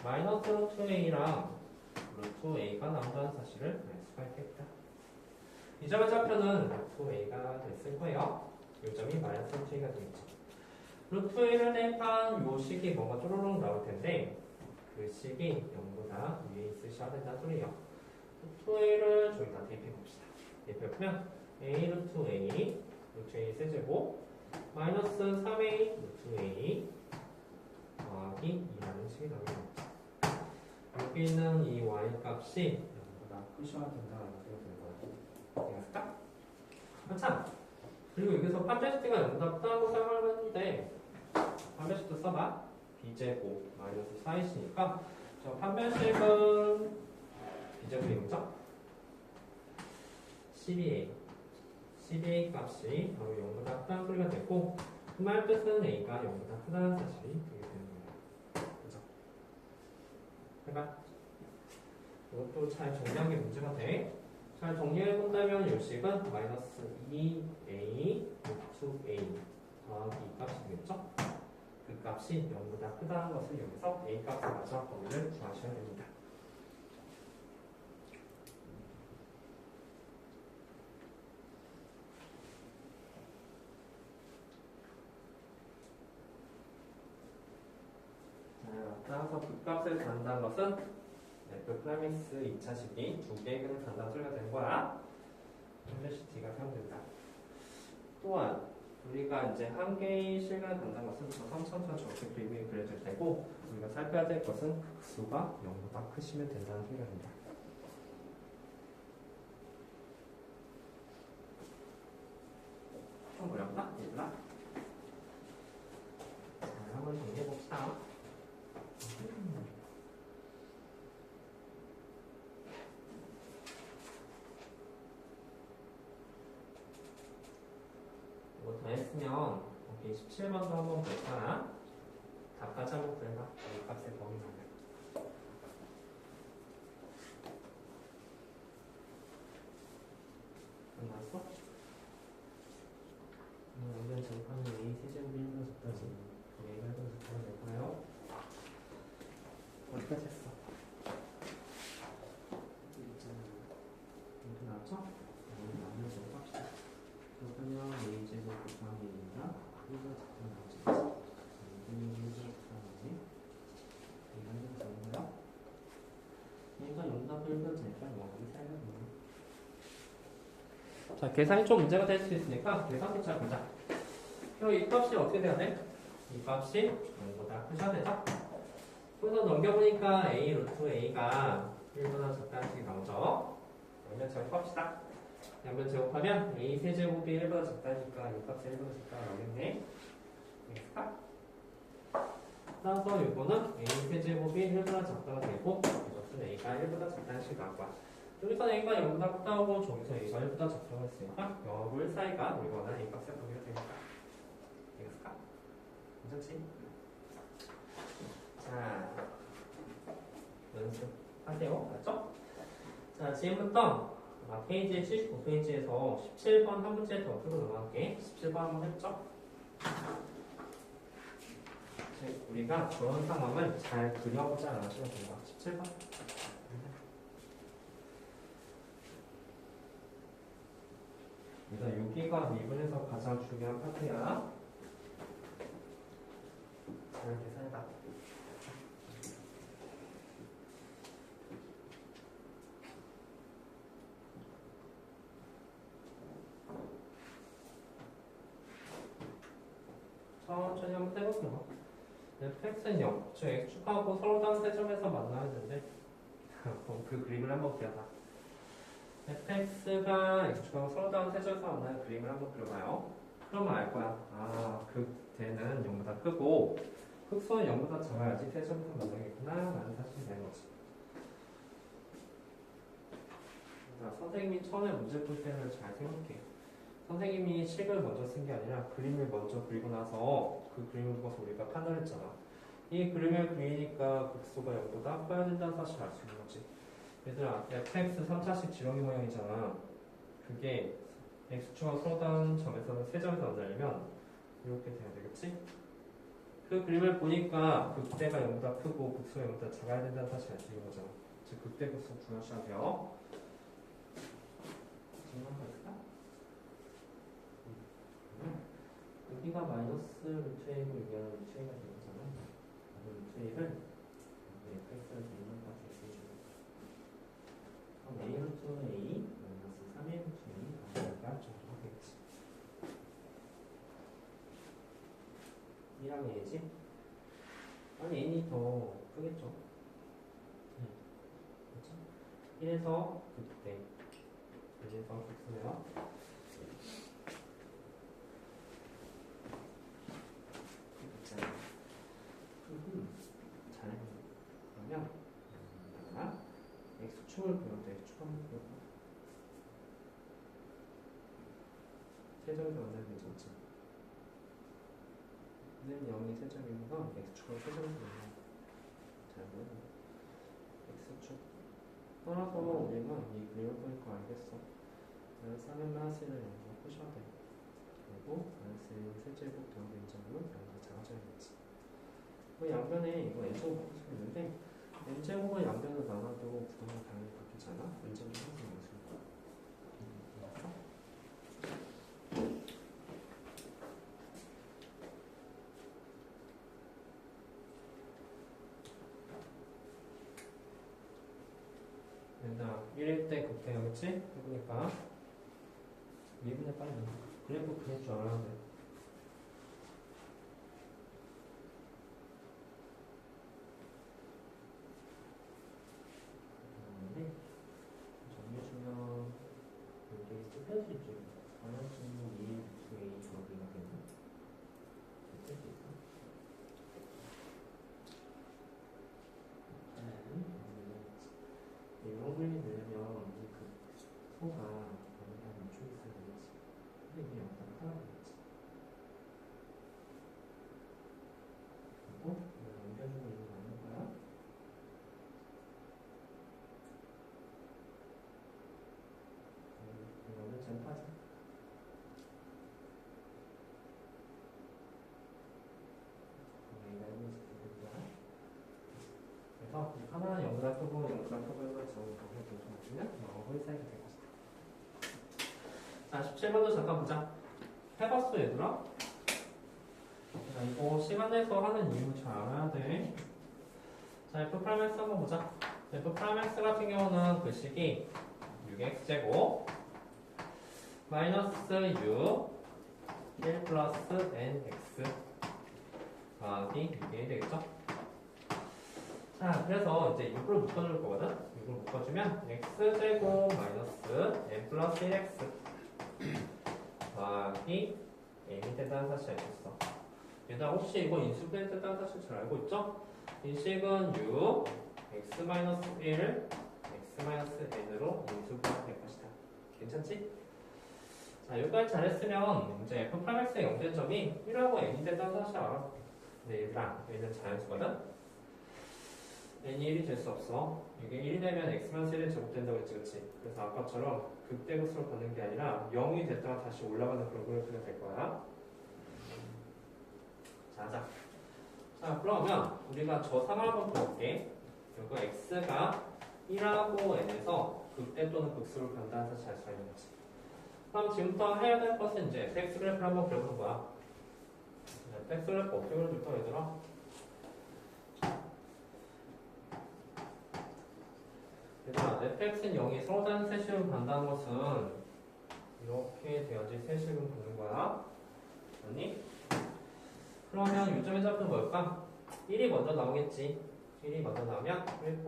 마이너스 루트 a랑 루트 a가 나온다는 사실을 알 수가 있겠다. 이 점의 좌표는 루트 a가 됐을 거예요. 이 점이 마이너스 루트 a가 되겠죠. 루트 a를 대입한 요 식이 뭔가 쪼르륵 나올 텐데 그 식이 0보다 위에 있으셔야 된다는 소리예요. 루트 a를 저기다 대입해 봅시다. 대입해 보면 a 루트 a 루트 a 세제곱 마이너스 3a 루트 a 더하기 2라는 식이 나옵니다. 여기 있는 이 y 값이 0보다 크셔야 된다는 소리가 되는 거예요. 이해했을까? 참! 그리고 여기서 판별식가 0보다 크다고 사용을 했는데 판별식도 써봐. b제곱 마이너스 4이시니까 저 판별식은 b제곱이 뭐죠? 12a 값이 바로 0보다 크다는 소리가 되고 그 말 뜻은 a가 0보다 크다는 사실이 되게 되는 거예요. 그죠? 해봐. 이것도 잘 정리한 게 문제가 돼. 잘 정리해본다면 이 식은 마이너스 2a 루트 a 더하기 2 값이 되겠죠? 그 값이 0보다 크다는 것을 여기서 a 값을 가져 범위를 구하셔야 됩니다. 자, 따라서 그 값을 구한다는 것은 f 프라임 x 2차식이 두 개의 근을 간다는 소리가 되는 거야. 컴플렉시티가 사용된다. 또한 우리가 이제 한 개의 실근을 간다는 것은 저 삼천천 저렇게 그림이 그려질 테고 우리가 살펴야 될 것은 극수가 0보다 크시면 된다는 소리가 된다. 좀 어렵나? 얘들아? 자, 한번 정리해봅시다. 이거 다 했으면 여기 17번도 한번 볼까? 답까지 한번 구해봐. 이 값의 범위 나면. 끝났어? 완전 전판은 A 세제곱이 1보다 적다지. A가 1보다 적다가 될까요? 어디까지 했어? 이렇게 나왔죠? 오늘 나누는 제곱 합시다. 그러면 A 제곱 곱하기 2가 1보다 적다가 나오지. 이게 1보다 적다가 나오지. A가 1보다 적은 거야? A가 0보다 1보다 적으니까 여기 사이가 되네. 자, 계산이 좀 문제가 될 수 있으니까 계산도 잘 보자. 그럼 이 값이 어떻게 돼야 돼? 이 값이 0보다 크셔야 되죠? 그래서 넘겨보니까 a 루트 a가 1보다 적다는 식이 나오죠? 양면 제곱합시다. 양면 제곱하면 a 세제곱이 1보다 적다니까 이 값이 1보다 적다가 나오겠네. 됐을까? 따라서 이거는 a 세제곱이 1보다 적다가 되고 이것은 a가 1보다 적다는 식이 나올 거야. 여기서 a가 0보다 크다고 저기서 a가 1보다 적다고 했으니까 영합을 사이가 우리가 원하는 a 값의 범위가 되니까. 되겠을까? 괜찮지? 자, 연습. 하세요. 맞죠? 자, 지금부터 페이지 75페이지에서 17번 한 문제 더 풀고 넘어갈게. 17번 한번 했죠? 우리가 그런 상황을 잘 그려보자 하시면 됩니다. 17번. 그래서 여기가 미분에서 가장 중요한 파트야. 잘 계산해봐. 천천히 한번 해볼게요. fx는 0, 저 x축하고 서로 다른 세점에서 만나야 되는데 그 그림을 한번 그려봐. fx가 x축하고 서로 다른 세점에서 만나는 그림을 한번 그려봐요. 그러면 알 거야. 아, 극대는 0보다 크고 극소는 0보다 작아야지 세점에서 만나겠구나 라는 사실이 되는 거지. 자, 선생님이 처음에 문제 풀 때를 잘 생각해. 선생님이 식을 먼저 쓴 게 아니라 그림을 먼저 그리고 나서 그 그림을 보고서 우리가 판단했잖아. 이 그림을 그리니까 극소가 0보다 커야 된다는 사실을 알 수 있는 거지. 얘들아, fx 3차식 지렁이 모양이잖아. 그게 x축하고 서로 다른 점에서는 세 점에서 만나려면 이렇게 돼야 되겠지? 그 그림을 보니까 극대가 0보다 크고 극소가 0보다 작아야 된다는 사실을 알 수 있는 거잖아. 즉 극대 극소 중요시하고요. 질문 할까? 여기가 마이너스 루트 a고 여기가 루트 a가 되는 거잖아. 루트 a를 fx를 되는 것까지 해주고 그럼 a 루트 a 마이너스 3a 루트 a 여기가 정도가 되겠지. 1항 a지? 아니 n이 더 크겠죠? 그렇죠? 1에서 극대 1에서 극소네요. 그러면 x축을 그려도 x축 한번 그려봐. 세점에서 만나면 괜찮지? 는 0이 세점이면서 x축을 세점에서 만나면 잘 보여. x축 따라서 우리는 이 그림을 보니까 알겠어. 마이너스 3의 마이너스 1을 0으로 푸셔야 돼. 그리고 마이너스 1 세제곱 더하기 n제곱은 0보다 작아져야겠지. 그 양변에 이거 n제곱 바꿀 수 있는데 n제곱을 양변으로 나눠도 부동은 당연히 바뀌지 않아? n제곱은 항상 양수니까. 된다. 1일 때 극대였지? 해보니까 2분의 빨리 그래프 그릴 줄 알아야 돼. 정리해주면 여기 흡혈수 있죠. 마이너스 2 루트 a 더하기가 되나? 흡혈수 있어? 이런 그림이 되려면 그 소가 어느 한 멈춰 있어야 되겠지. 근데 이게 여기다 하나 되겠지. 그리고 이걸 넘겨주고 이거 맞는 거야. 이거는 전파지. 그래서 하나는 0보다 크고 0보다 크고 해서 정을 보여주면 영어의 사이가 될 것이다. 자, 17번도 잠깐 보자. 해봤어 얘들아? 자, 이거 시간 내서 하는 이유 잘 알아야 돼. 자, f 프라임 x 한번 보자. f 프라임 x 같은 경우는 그 식이 6x제곱 마이너스 6 1 플러스 nx 더하기 6이 되겠죠? 자, 그래서 이제 6을 묶어줄 거거든? 6을 묶어주면 x제곱 마이너스 n 플러스 1x 더하기 n이 된다는 사실 알고 있어. 얘들아, 혹시 이거 인수분해 된다는 사실 잘 알고 있죠? 이 식은 6, x 마이너스 1, x 마이너스 n으로 인수분해 될 것이다. 괜찮지? 자, 여기까지 잘했으면 이제 f 프라임 x의 0된 점이 1하고 n이 된다는 사실 알아. 근데 얘들아, 얘는 자연수거든? n이 1이 될 수 없어. 이게 1이 되면 x만 세대 제곱된다고 했지, 그치? 그래서 아까처럼 극대극소를 받는 게 아니라 0이 됐다가 다시 올라가는 그런 그래프가 될 거야. 자, 그러면 우리가 저 상을 한번 볼게. 이거 x가 1하고 n에서 극대 또는 극소를 간다는 사실 알 수가 있는 거지. 그럼 지금부터 해야 될 것은 이제 fx 그래프를 한번 그려보는 거야. fx 그래프 어떻게 그려줄까, 얘들아? 얘들아, fx는 0이 서로 다른 세식을 간다는 것은 이렇게 돼야지 세식을 보는 거야. 아니? 그러면 요점의 좌표는 뭘까? 1이 먼저 나오겠지. 1이 먼저 나오면 1,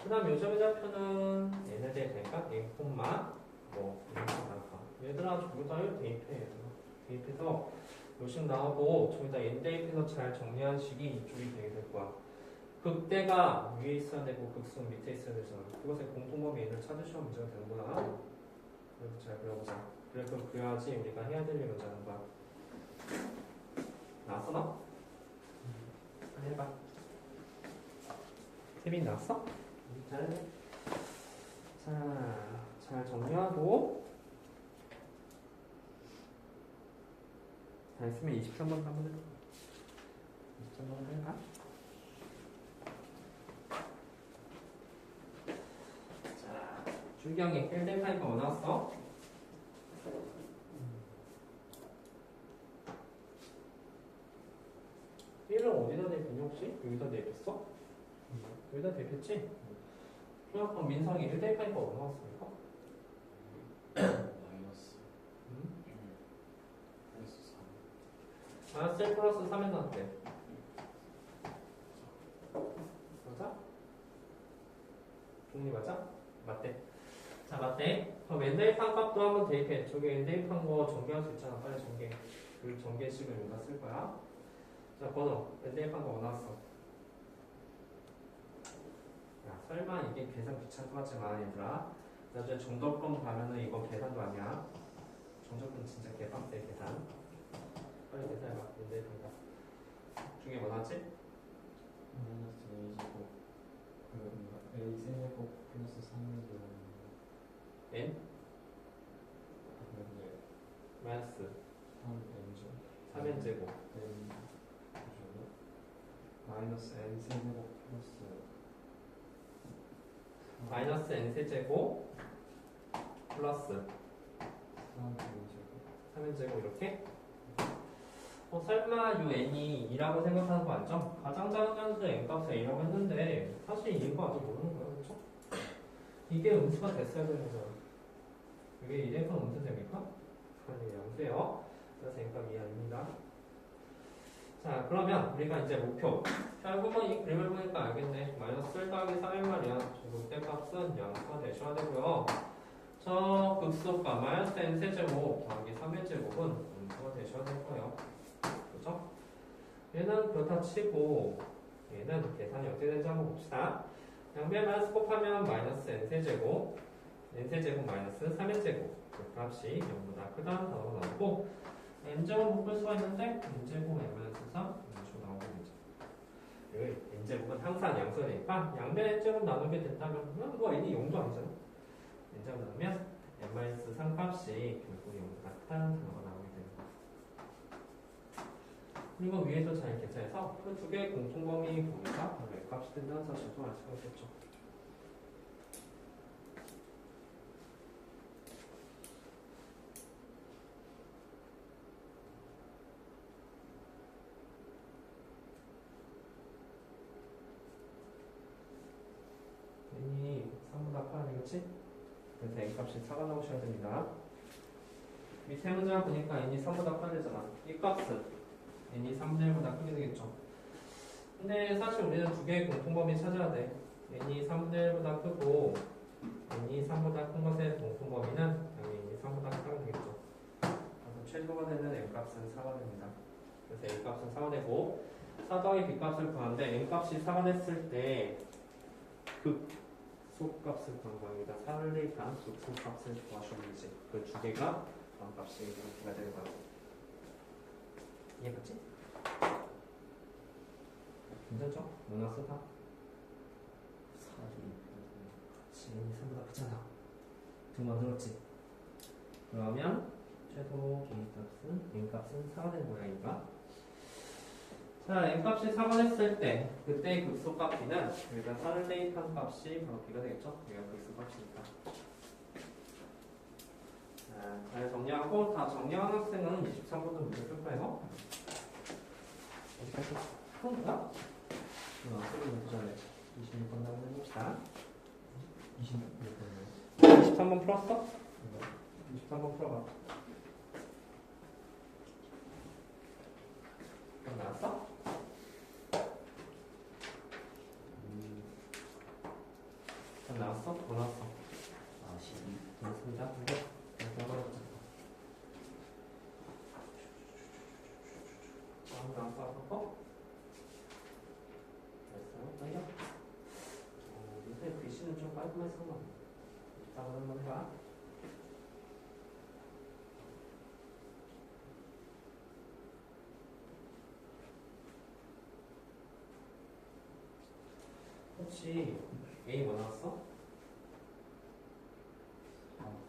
그 다음 요점의 좌표는 얘네 되니까 1, 이렇게 나올까. 얘들아, 저기다 1 대입해. 얘들아. 대입해서 요식 나오고 저기다 n 대입해서 잘 정리한 식이 이쪽이 되게 될 거야. 극대가 위에 있어야 되고 극소는 밑에 있어야 되잖아. 그것의 공통범위 n을 찾으시면 문제가 되는구나. 그래서 잘 그려보자. 그래서 그래야지 우리가 해야 될 일 먼저 하는 거야. 나왔어, 너? 한번 해봐. 태빈 나왔어? 잘했네. 자, 잘 정리하고 다 했으면 23번 한번 해봐. 23번 한번 해봐. 자, 줄경이 1대8이가 뭐 나왔어? 1을 어디다 대입했니 혹시? 여기다 대입했어? 여기다 대입했지? 그럼 민성이 1대1파이가 얼마 나왔습니까? 마이너스 플러스 3. 마이너스 1 플러스 3에 나왔대. 맞아? 종이 맞아? 맞대. 자, 맞대. 그럼 n 대입한 값도 한번 대입해. 저기 n 대입한 거 전개할 수 있잖아. 빨리 전개. 그 전개식을 여기다 쓸 거야. 자, 번호. n 대입한 거 뭐 나왔어? 야, 설마 이게 계산 귀찮고 하지만 얘들아, 나중에 정답권 가면은 이거 계산도 아니야. 정답권 진짜 개빡세 계산. 빨리 계산해봐. 근데 그니까 중에 뭐 나왔지? 마이너스 a제곱 a 세제곱 플러스 3을 n 그런데 마이너스 3n죠. 3n 제곱 n 제곱 마이너스 n 세제곱 플러스 마이너스 n 세제곱 플러스 3n제곱 3n 제곱 이렇게. 설마 요 n이 2라고 생각하는 거 맞죠? 가장 작은 변수 n 값을 a라고 했는데 사실 이거 아직 모르는 거야, 그렇죠? 이게 음수가 됐어야 되는 거잖아. 이게 2대선 음수 됩니까? 아니, 양수예요. 그래서 n 값 2 아닙니다. 자, 그러면 우리가 이제 목표. 결국은 이 그림을 보니까 알겠네. 마이너스 1 더하기 3인 말이야. 롯데 값은 양수가 되셔야 되고요. 저 극소값 마이너스 n 세제곱 더하기 3의 제곱은 음수가 되셔야 될 거예요. 그죠? 얘는 그렇다 치고 얘는 계산이 어떻게 되는지 한번 봅시다. 양변 마이너스 곱하면 마이너스 n 세제곱 마이너스 3의 제곱 그 값이 0보다 크다는 단어가 나오고 n제곱 묶을 수가 있는데 n제곱 n-3 이렇게 나오게 되죠. 여기 n제곱은 항상 양수가 되니까 양변 n제곱 나누게 된다면 뭐 n이 0도 아니잖아. n제곱 나누면 n-3 값이 결국 0보다 크다는 단어가 나오게 되는 거야. 그리고 위에도 잘 계산해서 그 두 개의 공통범위 범위가 바로 값이 된다는 사실도 알 수가 있겠죠. n이 3보다 커야 되겠지? 그래서 n값이 4가 나오셔야 됩니다. 밑에 문제를 보니까 n이 3보다 커야 되잖아. 이 값은 n이 3분의 1보다 크게 되겠죠. 근데 사실 우리는 두 개의 공통범위 찾아야 돼. n이 3분의 1보다 크고 n이 3보다 큰 것의 공통범위는 n이 3보다 크다고 되겠죠. 그래서 최소가 되는 n값은 4가 됩니다. 그래서 a값은 4가 되고 4 더하기 b값을 구하는데 n값이 4가 됐을 때 극소값을 구한 겁니다. 4를 대입한 극소값을 구하시면 되지. 그 두 개가 값이 이렇게 되는 거야. 이해갔지? 괜찮죠? 뭐 나왔어 다? 4이 그렇지. n이 3보다 크잖아. 두 만들었지. 그러면 최소 n값은 4가 되는 모양이니까. 자, n값이 4가 됐을 때 그때의 극소값 b는 여기다 4를 대입한 값이 바로 b가 되겠죠? 여기가 극소값이니까. 자, 잘 정리하고 다 정리한 학생은 23번도 문제 풀 거예요. 어디까지 푼 거야? 소리 못 전에 26번 한번 해봅시다. 26번이요. 23번 풀었어? 23번 풀어봐. 그럼 나왔어? 그럼 나왔어? 뭐 나왔어? 42. 맞습니다. 이거 나왔어. 나왔어? 됐어요? 빨려? 요새 글씨는 좀 깔끔해서 24번 한번 해봐. 혹시 A 뭐 나왔어?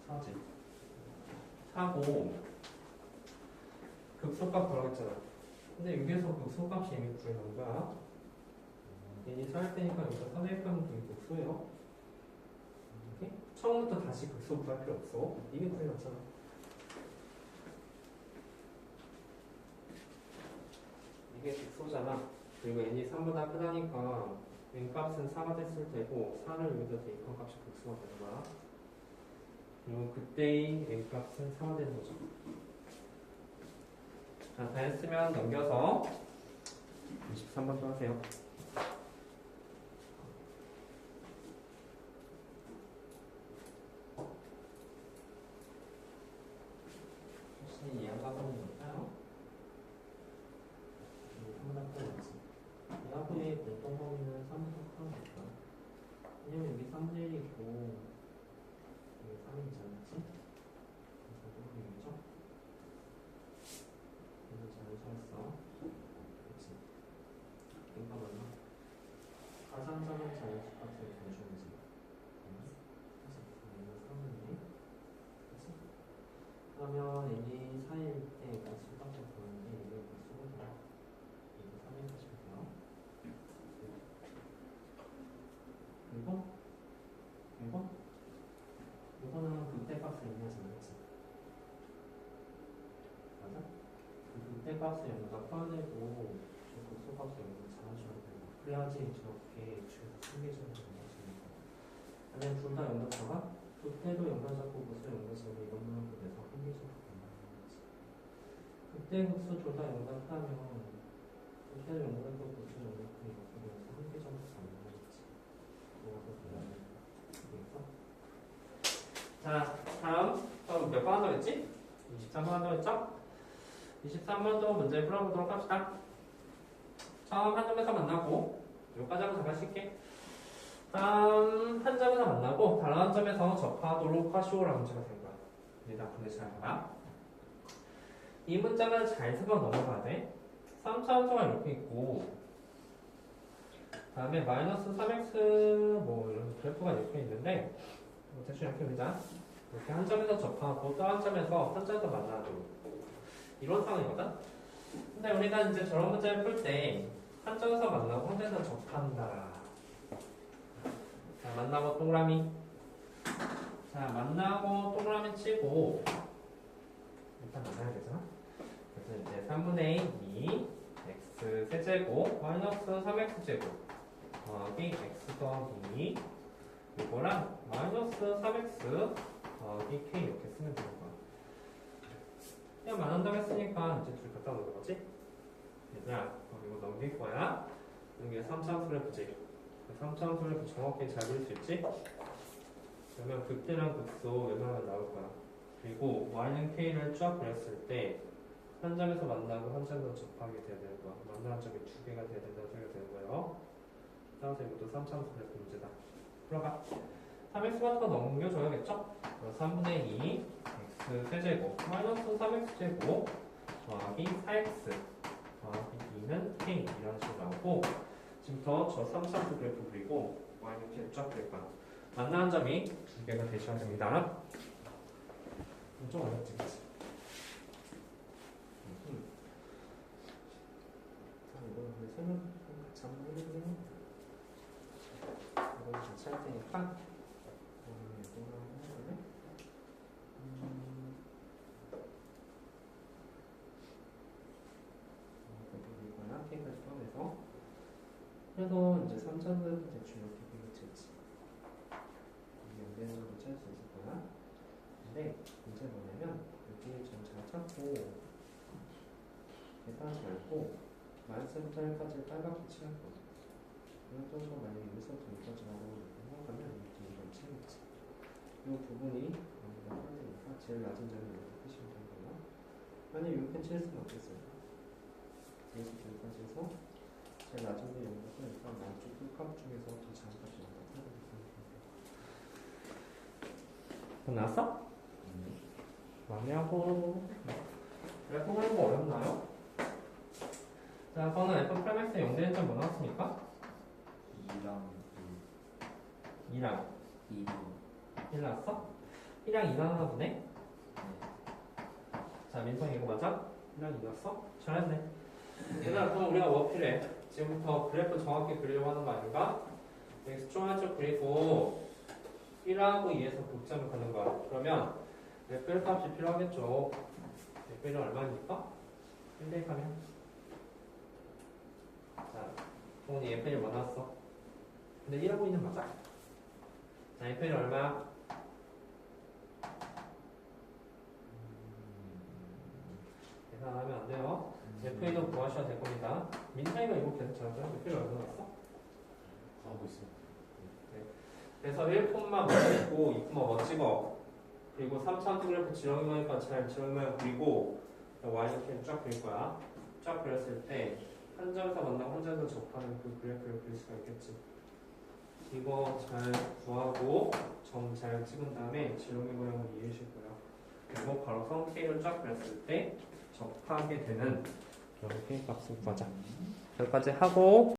4지. 4고 극소값 들어갔잖아. 근데 여기에서 극소값이 이미 구해놓은 거야. n이 4일 테니까 여기서 4 대입하면 그게 극소예요. 오케이? 처음부터 다시 극소 구할 필요 없어. 이미 구해놨잖아. 이게 극소잖아. 그리고 n이 3보다 크다니까 n값은 4가 됐을 테고 4를 여기다 대입한 값이 극소가 되는 거야. 그리고 그때의 n값은 4가 되는 거죠. 자, 다 했으면 넘겨서 23번 또 하세요. 혹시 이해가서는 뭘까요? 3보다 크겠지. 이 합의 공통 범위는 3보다 크는 거니까. 왜냐면 여기 3분의 1이고 여기 3이지 않았지? 그래서 여기죠? 그래서 잘 찾았어. 그렇지. 그러니까 맞나? 가산점은 자연수값을 보여주면서 그래서 3분의 그렇지? 그러면 n이 4일 때 수값을 보는데 이게 수거든. 이거 3일 하시면 돼요. 그리고 이거는 그때 값을 의미하지 않았지. 맞아? 그 그때 값을 여기다 풀어내고 저 극소 값을 여기다 잡아줘야 되고 그래야지 저렇게 주에서 승계적으로 나와주는 거. 만약에 둘 다 연결 잡아? 그때도 연결 잡고 극소 연결 잡고 이런 모양도 내서 한계적으로 나와주는 거지. 그때 극소 둘 다 연결하면 그때도 연결하고 극소 연결하고 이렇게 돼서 한계적으로 나와주겠지. 그래서 그래야 돼. 알겠어? 자, 다음 몇 번 한다고 했지? 23번 한다고 했죠? 23번도 문제 풀어보도록 합시다. 처음 한 점에서 만나고 여기까지 한번 잠깐 쉴게. 다음 한 점에서 만나고 다른 한 점에서 접하도록 하시오라는 문제가 된 거야. 일단 근데 잘 봐봐. 이 문장을 잘 생각 넘어가야 돼. 3차 함수가 이렇게 있고 다음에 마이너스 3x 뭐 이런 그래프가 이렇게 있는데 대충 이렇게 보자. 이렇게 한 점에서 접하고 또 한 점에서 한 점에서 만나고 이런 상황이거든. 근데 우리가 이제 저런 문제를 풀 때 한 점에서 만나고 한 점에서 접한다. 자, 만나고 동그라미. 자, 만나고 동그라미 치고 일단 만나야 되잖아. 그래서 이제 3분의 2 x 세제곱 마이너스 3x 제곱 더하기 x 더하기 이거랑 마이너스 3x 더하기 k 이렇게 쓰면 되는 거야. 그냥 만한다고 했으니까 이제 둘 갖다 놓는 거지? 얘들아, 이거 넘길 거야. 여기에 3차함수를 보지. 3차함수를 정확히 잘 그릴 수 있지? 그러면 극대랑 극소 웬만하면 나올 거야. 그리고 y는 k를 쫙 그렸을 때 한 점에서 만나고 한 점에서 접하게 돼야 되는 거야. 만나는 점이 두 개가 돼야 된다는 소리가 되는 거예요. 따라서 이것도 3차함수를 문제다. 풀어봐. 3x 같은 거 넘겨줘야겠죠? 3분의 2 x 세제곱 마이너스 3x 제곱 더하기 4x 더하기 2는 k 이런 식으로 나오고 지금부터 저 3차수 그래프 그리고 y 이렇게 쫙 그릴 거야. 만나는 점이 두 개가 되셔야 됩니다. 좀 어렵지, 그치? 자, 이거는 우리 설명 같이 한번 해볼게요. 이걸 같이 할 테니까 이거를 한번 해볼래? 이거나 K까지 포함해서 그래서 이제 3차는 대충 이렇게 그려지지. 연대는 걸 찾을 수 있을 거야. 근데 문제 뭐냐면 여기 좀 잘 찾고 계산하지 말고 마이너스부터 1까지 빨갛게 칠할 거야. 이런 정도 만약에 여기서부터 여기까지라고 생각하면 이렇게 이걸 치겠지. 이 부분이 여기가 떨어지니까 제일 낮은 점을 여기서 표시면 되는 거야. 만약에 이렇게 칠 수는 없겠어요. 여기서부터 여기까지 해서 제일 낮은 게 여기가 쓰니까 남쪽 끝값 중에서 더 작은 값이 나온다. 나왔어? 마음이하고 그래, 통하는 거 어렵나요? 자, 그거는 F 프라임X의 0대 1점 뭐 나왔습니까? 2랑 1 나왔어? 1랑 2 나왔나 보네? 자, 민성 이거 맞아? 1랑 2 나왔어? 잘했네. 얘들아, 그럼 우리가 뭐 필요해? 지금부터 그래프 정확히 그리려고 하는 거 아닌가? X축 그리고 1하고 2에서 극점을 가는 거야. 그러면 F1 값이 필요하겠죠. F1은 얼마입니까? 1 대입하면. 자, 동훈이 F1이 뭐 나왔어? 근데 1하고 2는 맞아. 자, F1이 얼마야? 계산하면 안 돼요. F1도 구하셔야 될 겁니다. 민타이가 이거 계속 잘하고요. F1이 얼마 나왔어? 하고 있어. 그래서 1, 뭐 찍고 2, 뭐 찍어. 그리고 3차 그래프 지렁이 모양이니까 잘 지렁이 모양 그리고 y 이렇게 쫙 그릴 거야. 쫙 그렸을 때 한 점에서 만나고 한 점에서 접하는 그 그래프를 그릴 수가 있겠지. 이거 잘 구하고 점 잘 찍은 다음에 지렁이 모양을 이해하실 거야. 그리고 바로선 K를 쫙 그렸을 때 접하게 되는 이렇게 값을 구하자. 여기까지 하고